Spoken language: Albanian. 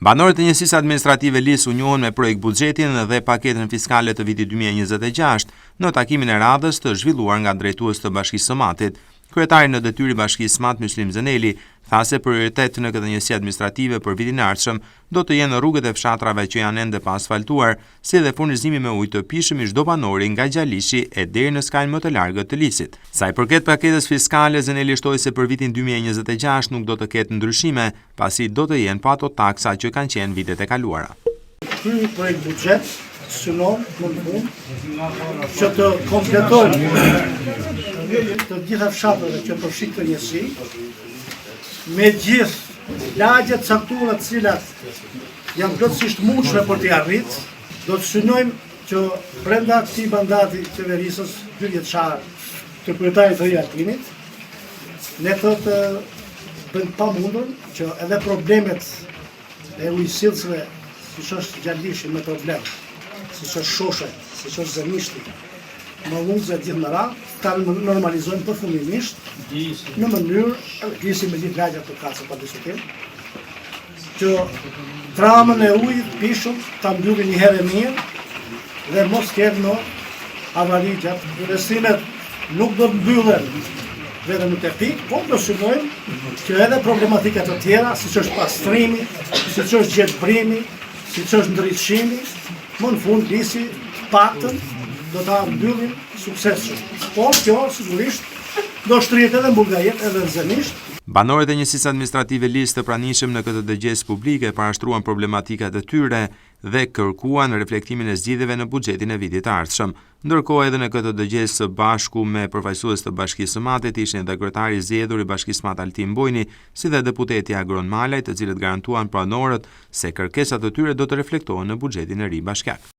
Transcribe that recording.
Banorët e njësisë administrative LIS u njohën me projekt buxhetin dhe paketën fiskale të vitit 2026 në takimin e radhës të zhvilluar nga drejtues të Bashkisë së Matit. Kryetari në detyrë i Bashkisë së Mat Myslim Zeneli tha se prioritet në këtë njësi administrative për vitin e ardhshëm do të jenë rrugët e fshatrave që janë ende pa asfaltuar, si dhe furnizimi me ujë të pishëm i çdo banori nga Gjalishi e deri në skalën më të largët të Lisit. Sa i përket paketës fiskale, Zeneli shtoi se për vitin 2026 nuk do të ketë ndryshime, pasi do të jenë pa ato taksa që kanë qenë vitet e kaluara. Ky projekt buxhet synon që të kompletojnë të gjitha fshatrave që përfshin këtë njësi, me gjithë lagjet caktuara të cilat janë plotësisht mundshme për t'i arritë, do të synojmë që brenda këtij mandati qeverisës 2 vjeçar të kryetarit të Altinit, ne të bëjmë pamundur që edhe problemet e ujësillësve, siç është Gjalishi me problem, siç është Shoshe, siç është Zemishti, më mundëse gjithë në radhë, ta normalizojmë përfundimisht në mënyrë Disi me gjithë lagja të kacë pa diskutim, që dramën e ujit pishëm ta mbyllim një herë mirë dhe mos ketë në avari gjatë. Investimet nuk do të mbyllen vetëm në teknik, po do synojmë që edhe problematikat të tjera, siç është pastrimi, siç është gjetëbrimi, siç është ndritshimi, më në fund Disi paktën do ta mbyllim suksesshëm. Por kjo sigurisht do shtrihet edhe në Bullgajet edhe në Zemisht. Banorët e njësisë administrative LIS të pranishëm në këtë dëgjesë publike parashtruan problematikat e tyre dhe kërkuan reflektimin e zgjidhjeve në buxhetin e vitit të ardhshëm. Ndërkohë edhe në këtë dëgjesë së bashku me përfaqësues të Bashkisë së Matit ishin edhe kryetari i zgjedhur i Bashkisë së Mat Altin Bojni, si dhe deputeti Agron Malaj, të cilët garantuan banorët se kërkesat e tyre do të reflektohen në buxhetin e ri bashkiak.